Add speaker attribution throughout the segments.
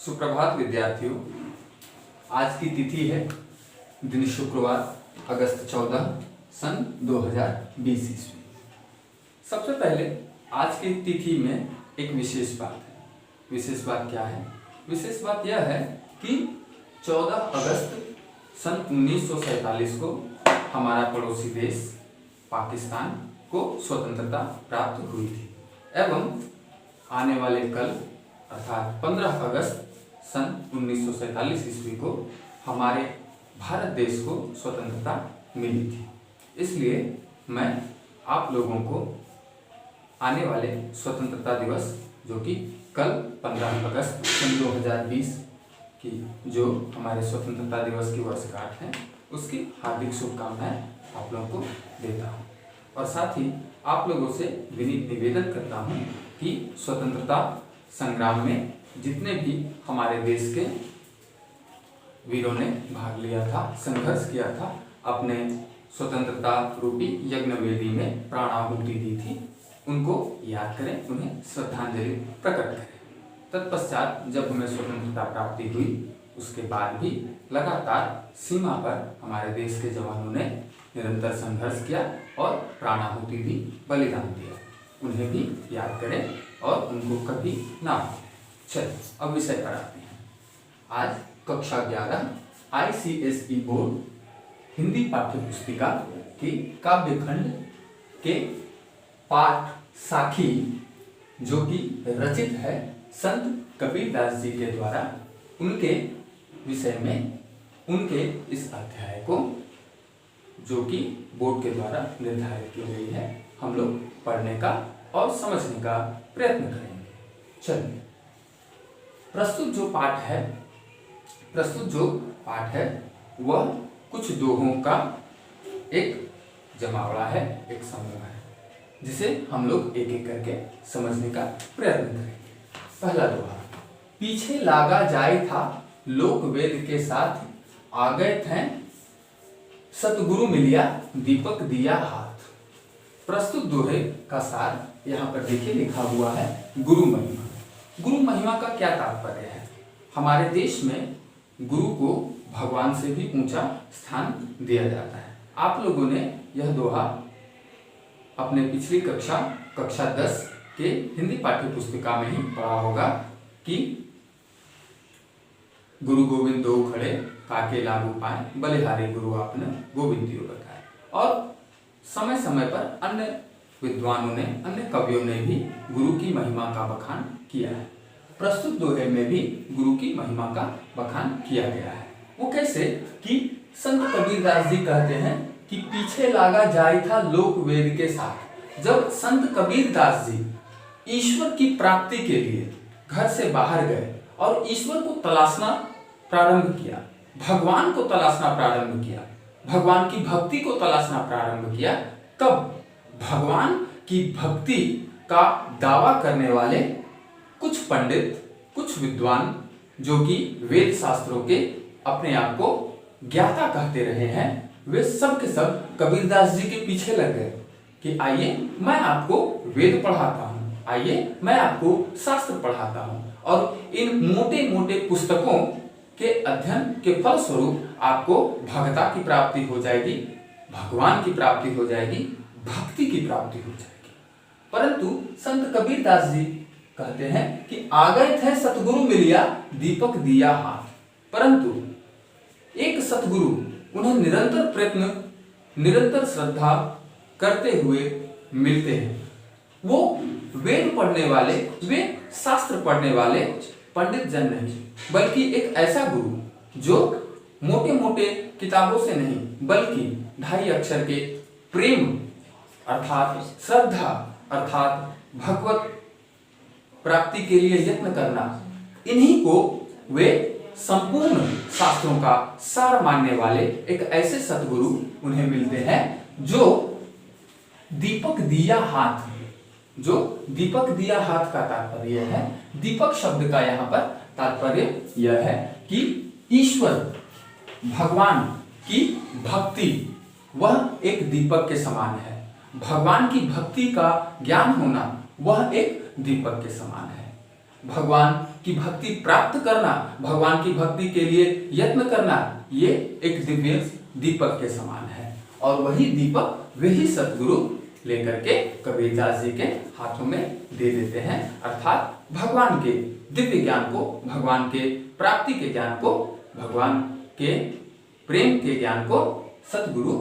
Speaker 1: सुप्रभात विद्यार्थियों। आज की तिथि है दिन शुक्रवार अगस्त 14 सन 2020 ईस्वी। सबसे पहले आज की तिथि में एक विशेष बात है। विशेष बात क्या है? विशेष बात यह है कि 14 अगस्त सन 1947 को हमारा पड़ोसी देश पाकिस्तान को स्वतंत्रता प्राप्त हुई थी एवं आने वाले कल अर्थात 15 अगस्त सन 1947 ईस्वी को हमारे भारत देश को स्वतंत्रता मिली थी। इसलिए मैं आप लोगों को आने वाले स्वतंत्रता दिवस जो कि कल 15 अगस्त सन 2020 की जो हमारे स्वतंत्रता दिवस की वर्षगांठ है उसकी हार्दिक शुभकामनाएं आप लोगों को देता हूं और साथ ही आप लोगों से विनीत निवेदन करता हूं कि स्वतंत्रता संग्राम में जितने भी हमारे देश के वीरों ने भाग लिया था, संघर्ष किया था, अपने स्वतंत्रता रूपी यज्ञ वेदी में प्राणाहुति दी थी, उनको याद करें, उन्हें श्रद्धांजलि प्रकट करें। तत्पश्चात जब हमें स्वतंत्रता प्राप्ति हुई उसके बाद भी लगातार सीमा पर हमारे देश के जवानों ने निरंतर संघर्ष किया और प्राणाहुति दी, बलिदान दिया। उन्हें भी याद करें और उनको कभी ना भूलें। चलिए अब विषय पर आते हैं। आज कक्षा 11 ICSE बोर्ड हिंदी पाठ्य पुस्तिका की काव्यखंड के पाठ साखी जो कि रचित है संत कबीरदास जी के द्वारा, उनके विषय में उनके इस अध्याय को जो कि बोर्ड के द्वारा निर्धारित की गई है हम लोग पढ़ने का और समझने का प्रयत्न करेंगे। चलिए प्रस्तुत जो पाठ है वह कुछ दोहों का एक जमावड़ा है, एक समूह है, जिसे हम लोग एक एक करके समझने का प्रयत्न करेंगे। पहला दोहा। पीछे लागा जाए था लोक वेद के साथ, आ गए थे सतगुरु मिलिया दीपक दिया हाथ। प्रस्तुत दोहे का सार यहाँ पर देखिए लिखा हुआ है गुरु महिमा। गुरु महिमा का क्या तात्पर्य है? हमारे देश में गुरु को भगवान से भी ऊंचा स्थान दिया जाता है। आप लोगों ने यह दोहा अपने पिछली कक्षा 10 के हिंदी पाठ्य पुस्तिका में ही पढ़ा होगा कि गुरु गोविंद दो खड़े काके लागू पाए, बलिहारी गुरु आपने गोविंदियो बताए। और समय समय पर अन्य विद्वानों ने, अन्य कवियों ने भी गुरु की महिमा का बखान किया है। प्रस्तुत दोहे में भी गुरु की महिमा का बखान किया गया है। वो कैसे कि संत कबीरदास जी कहते हैं कि पीछे लागा जाए था लोक वेद के साथ। जब संत कबीरदास जी ईश्वर की प्राप्ति के लिए घर से बाहर गए और ईश्वर को तलाशना प्रारंभ किया, भगवान को तलाशना प्रारंभ किया, भगवान की भक्ति को तलाशना प्रारंभ किया, तब भगवान की भक्ति का दावा करने वाले कुछ पंडित, कुछ विद्वान जो कि वेद शास्त्रों के अपने आप को ज्ञाता कहते रहे हैं, वे सब के सब कबीरदास जी के पीछे लग गए कि आइए मैं आपको वेद पढ़ाता हूँ, आइए मैं आपको शास्त्र पढ़ाता हूँ और इन मोटे मोटे पुस्तकों के अध्ययन के फलस्वरूप आपको भगता की प्राप्ति हो जाएगी, भगवान की प्राप्ति हो जाएगी, भक्ति की प्राप्ति हो जाएगी। परंतु संत कबीरदास जी कहते हैं कि आ गए थे सतगुरु मिलिया दीपक दिया हाथ। परंतु एक सतगुरु उन्हें निरंतर प्रयत्न, निरंतर श्रद्धा करते हुए मिलते हैं। वो वेद पढ़ने वाले, वे शास्त्र पढ़ने वाले पंडित जन नहीं, बल्कि एक ऐसा गुरु जो मोटे मोटे किताबों से नहीं बल्कि 2.5 अक्षर के प्रेम अर्थात श्रद्धा अर्थात भगवत प्राप्ति के लिए यत्न करना, इन्हीं को वे संपूर्ण शास्त्रों का सार मानने वाले एक ऐसे सतगुरु उन्हें मिलते हैं जो दीपक दिया हाथ। जो दीपक दिया हाथ का तात्पर्य है, दीपक शब्द का यहाँ पर तात्पर्य यह है कि ईश्वर भगवान की भक्ति वह एक दीपक के समान है। भगवान की भक्ति का ज्ञान होना वह एक दीपक के समान है। भगवान की भक्ति प्राप्त करना, भगवान की भक्ति के लिए यत्न करना, ये एक दिव्य दीपक के समान है। और वही दीपक वही सतगुरु लेकर के कबीरदास जी के हाथों में दे देते हैं, अर्थात भगवान के दिव्य ज्ञान को, भगवान के प्राप्ति के ज्ञान को, भगवान के प्रेम के ज्ञान को सतगुरु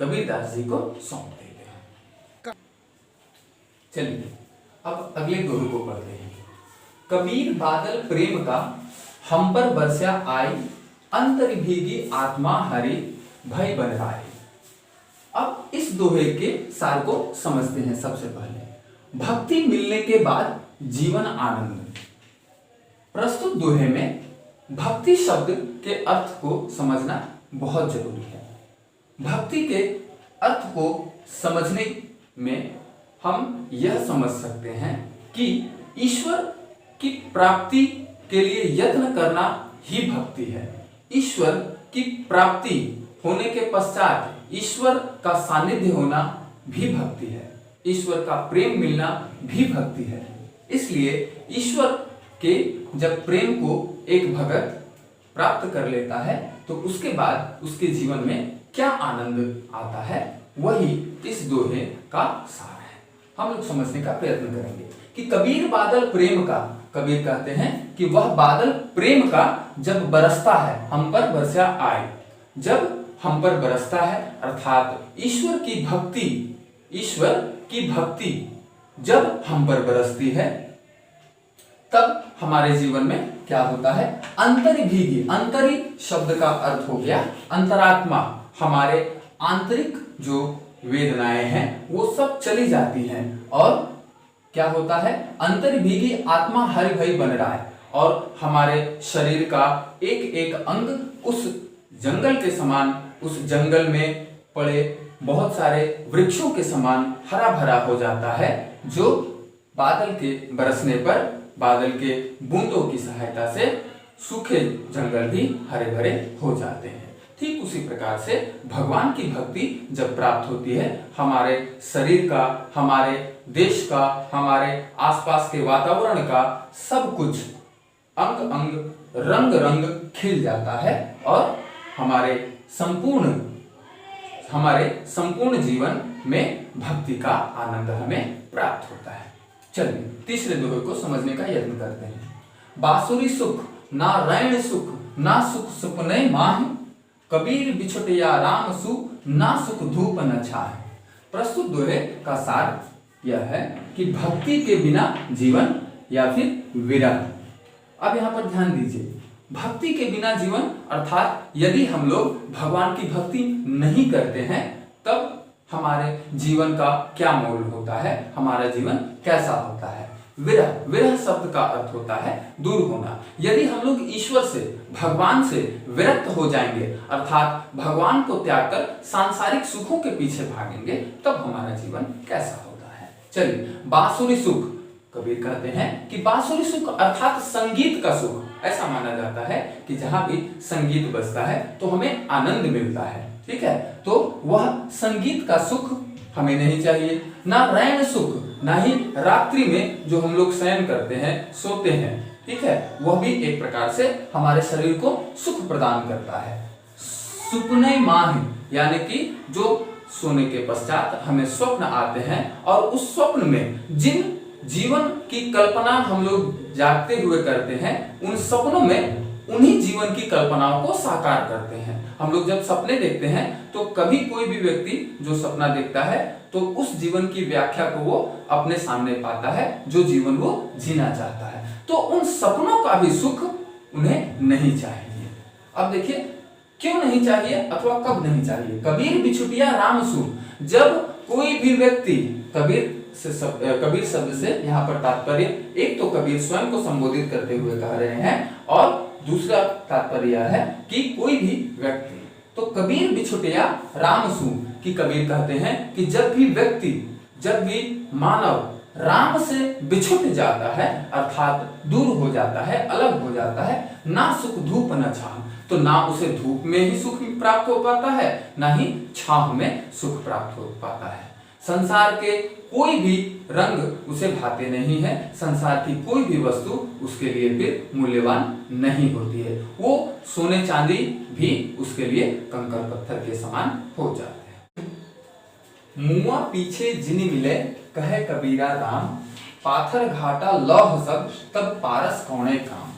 Speaker 1: कबीरदास जी को सौंप देते हैं। चलिए अब अगले दोहे को पढ़ते हैं। कबीर बादल प्रेम का हम पर बरसा आई, अंतर भीगी आत्मा हरि भय बन आए। अब इस दोहे के सार को समझते हैं। सबसे पहले भक्ति मिलने के बाद जीवन आनंद। प्रस्तुत दोहे में भक्ति शब्द के अर्थ को समझना बहुत जरूरी है। भक्ति के अर्थ को समझने में हम यह समझ सकते हैं कि ईश्वर की प्राप्ति के लिए यत्न करना ही भक्ति है। ईश्वर की प्राप्ति होने के पश्चात ईश्वर का सानिध्य होना भी भक्ति है। ईश्वर का प्रेम मिलना भी भक्ति है। इसलिए ईश्वर के जब प्रेम को एक भगत प्राप्त कर लेता है तो उसके बाद उसके जीवन में क्या आनंद आता है, वही इस दोहे का सार है। हम लोग समझने का प्रयत्न करेंगे कि कबीर बादल प्रेम का, कबीर कहते हैं कि वह बादल प्रेम का जब बरसता है, हम पर बरसा आए। जब हम पर बरसता है अर्थात ईश्वर की भक्ति, ईश्वर की भक्ति जब हम पर बरसती है तब हमारे जीवन में क्या होता है, अंतरी भीगी। अंतरी शब्द का अर्थ हो गया अंतरात्मा। हमारे आंतरिक जो वेदनाएं हैं वो सब चली जाती हैं और क्या होता है, अंतर भीगी आत्मा हरि भय बन रहा है और हमारे शरीर का एक एक अंग उस जंगल के समान, उस जंगल में पड़े बहुत सारे वृक्षों के समान हरा भरा हो जाता है, जो बादल के बरसने पर, बादल के बूंदों की सहायता से सूखे जंगल भी हरे भरे हो जाते हैं। ठीक उसी प्रकार से भगवान की भक्ति जब प्राप्त होती है, हमारे शरीर का, हमारे देश का, हमारे आसपास के वातावरण का सब कुछ अंग अंग रंग रंग खिल जाता है और हमारे संपूर्ण जीवन में भक्ति का आनंद हमें प्राप्त होता है। चलिए तीसरे दोहे को समझने का यत्न करते हैं। बांसुरी सुख ना रैन सुख, ना सुख सुपने माह, कबीर बिछुटिया राम सु, ना सुख धूप न छाए। प्रस्तुत दोहे का सार यह है कि भक्ति के बिना जीवन या फिर विरह। अब यहाँ पर ध्यान दीजिए, भक्ति के बिना जीवन अर्थात यदि हम लोग भगवान की भक्ति नहीं करते हैं तब हमारे जीवन का क्या मोल होता है, हमारा जीवन कैसा होता है। विरह, विरह शब्द का अर्थ होता है दूर होना। यदि हम लोग ईश्वर से, भगवान से विरक्त हो जाएंगे अर्थात भगवान को त्याग कर सांसारिक सुखों के पीछे भागेंगे तब हमारा जीवन कैसा होता है। चलिए बांसुरी सुख, कबीर कहते हैं कि बांसुरी सुख अर्थात संगीत का सुख। ऐसा माना जाता है कि जहां भी संगीत बजता है तो हमें आनंद मिलता है, ठीक है। तो वह संगीत का सुख हमें नहीं चाहिए। ना रैन सुख, ना ही रात्रि में जो हम लोग शयन करते हैं, सोते हैं, ठीक है, वह भी एक प्रकार से हमारे शरीर को सुख प्रदान करता है। सुपने माह, यानी कि जो सोने के पश्चात हमें स्वप्न आते हैं और उस स्वप्न में जिन जीवन की कल्पना हम लोग जागते हुए करते हैं, उन सपनों में उन्हीं जीवन की कल्पनाओं को साकार करते हैं। हम लोग जब सपने देखते हैं तो कभी कोई भी व्यक्ति जो सपना देखता है तो उस जीवन की व्याख्या को वो अपने सामने पाता है जो जीवन वो जीना चाहता है। तो उन सपनों का भी सुख उन्हें नहीं चाहिए। अब देखिए क्यों नहीं चाहिए अथवा कब नहीं चाहिए। कबीर बिछुटिया राम सु, जब कोई भी व्यक्ति, कबीर शब्द से यहाँ पर तात्पर्य एक तो कबीर स्वयं को संबोधित करते हुए कह रहे हैं और दूसरा तात्पर्य यह है कि कोई भी व्यक्ति, तो कबीर बिछुटिया राम सु कि कबीर कहते हैं कि जब भी व्यक्ति, जब भी मानव राम से बिछुट जाता है अर्थात दूर हो जाता है, अलग हो जाता है, ना सुख धूप न छाह, तो ना उसे धूप में ही सुख प्राप्त हो पाता है, ना ही छाह में सुख प्राप्त हो पाता है। संसार के कोई भी रंग उसे भाते नहीं है, संसार की कोई भी वस्तु उसके लिए फिर मूल्यवान नहीं होती है। वो सोने चांदी भी उसके लिए कंकड़ पत्थर के समान हो जाते हैं। मुआ पीछे जिनि मिले कहे कबीरा राम, पाथर घाटा लौह सब तब पारस कौने काम।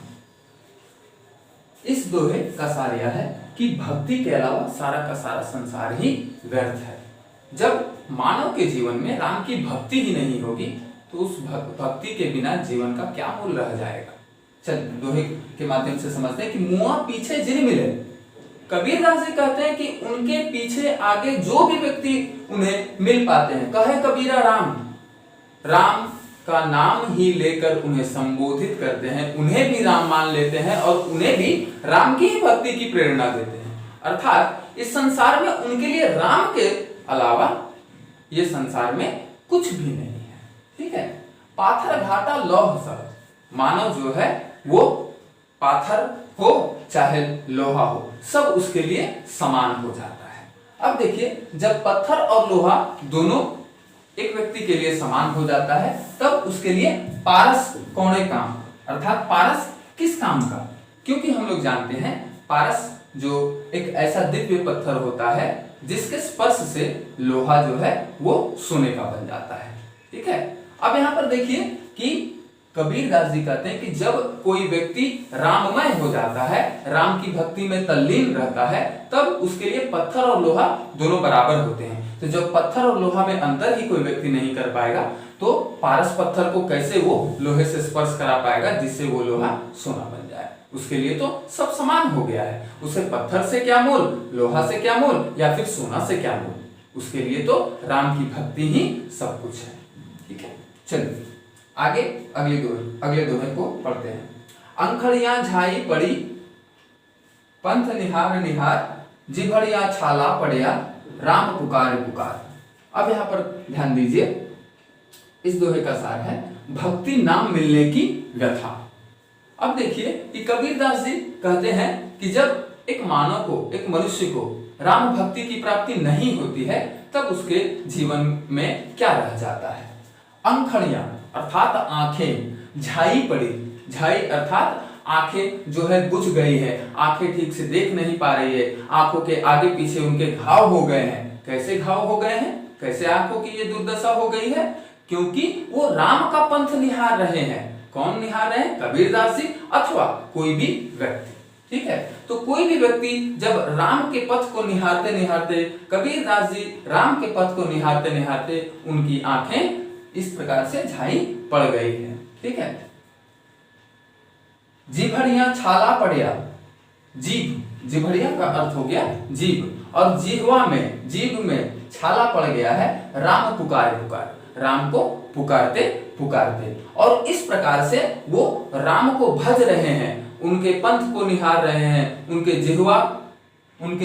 Speaker 1: इस दोहे का सार यह है कि भक्ति के अलावा सारा का सारा संसार ही व्यर्थ है। जब मानव के जीवन में राम की भक्ति ही नहीं होगी तो उस भक्ति के बिना जीवन का क्या मूल्य रह जाएगा। चल दोहे के माध्यम से समझते हैं कि मुआ पीछे जिन मिले। कबीरदास जी कहते हैं कि उनके पीछे आगे जो भी व्यक्ति उन्हें मिल पाते हैं, कहे कबीरा राम, राम का नाम ही लेकर उन्हें संबोधित करते हैं, उन्हें भी राम मान लेते हैं और उन्हें भी राम की ही भक्ति की प्रेरणा देते हैं। अर्थात इस संसार में उनके लिए राम के अलावा ये संसार में कुछ भी नहीं है। ठीक है। पाथर घाटा लौह सब, मानव जो है वो पाथर हो चाहे लोहा हो, सब उसके लिए समान हो जाता है। अब देखिए, जब पत्थर और लोहा दोनों एक व्यक्ति के लिए समान हो जाता है तब उसके लिए पारस कौने काम, अर्थात पारस किस काम का। क्योंकि हम लोग जानते हैं पारस जो एक ऐसा दिव्य पत्थर होता है जिसके स्पर्श से लोहा जो है वो सोने का बन जाता है। ठीक है। अब यहाँ पर देखिए कि कबीरदास जी कहते हैं कि जब कोई व्यक्ति राममय हो जाता है, राम की भक्ति में तल्लीन रहता है, तब उसके लिए पत्थर और लोहा दोनों बराबर होते हैं। तो जब पत्थर और लोहा में अंतर ही कोई व्यक्ति नहीं कर पाएगा तो पारस पत्थर को कैसे वो लोहे से स्पर्श करा पाएगा जिससे वो लोहा सोना बन जाए। उसके लिए तो सब समान हो गया है। उसे पत्थर से क्या मोल, लोहा से क्या मोल, या फिर सोना से क्या मोल। उसके लिए तो राम की भक्ति ही सब कुछ है। ठीक है। चलिए आगे अगले दोहे को पढ़ते हैं। अंखड़ियां झाई पड़ी पंथ निहार निहार, जिभड़िया छाला पड़िया राम पुकार पुकार। अब यहाँ पर ध्यान दीजिए, इस दोहे का सार है भक्ति नाम मिलने की व्यथा। अब देखिए कि कबीरदास जी कहते हैं कि जब एक मानव को, एक मनुष्य को राम भक्ति की प्राप्ति नहीं होती है तब उसके जीवन में क्या रह जाता है। अंखड़ियां अर्थात आंखें, झाई पड़ी, झाई अर्थात आंखें जो है बुझ गई है, आंखें ठीक से देख नहीं पा रही है, आंखों के आगे पीछे उनके घाव हो गए हैं। कैसे घाव हो गए हैं, कैसे आंखों की ये दुर्दशा हो गई है, क्योंकि वो राम का पंथ निहार रहे हैं। कौन निहार रहे हैं, कबीरदास जी अथवा कोई भी व्यक्ति। ठीक है। तो कोई भी व्यक्ति जब राम के पथ को निहारते निहारते, कबीरदास जी राम के पथ को निहारते निहारते उनकी आंखें इस प्रकार से झाई पड़ गई है। ठीक है। जिभड़िया छाला पड़िया, जीभ, जिभड़िया का अर्थ हो गया जीभ, और जिह्वा में, जीभ में छाला पड़ गया है राम पुकार पुकार, राम को पुकारते पुकारते। और इस प्रकार से वो राम को भज रहे हैं, उनके पंथ को निहार रहे हैं, उनके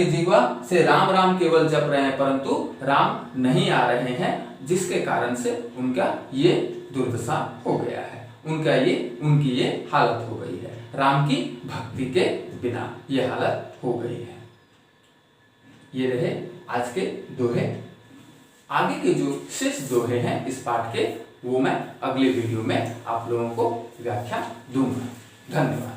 Speaker 1: जिह्वा से राम राम केवल जप रहे हैं, परंतु राम नहीं आ रहे हैं, जिसके कारण से उनका ये दुर्दशा हो गया है, उनकी ये हालत हो गई है। राम की भक्ति के बिना ये हालत हो गई है। ये रहे आज के दोहे। आगे के जो शेष दोहे हैं इस पाठ के, वो मैं अगले वीडियो में आप लोगों को व्याख्या दूंगा। धन्यवाद।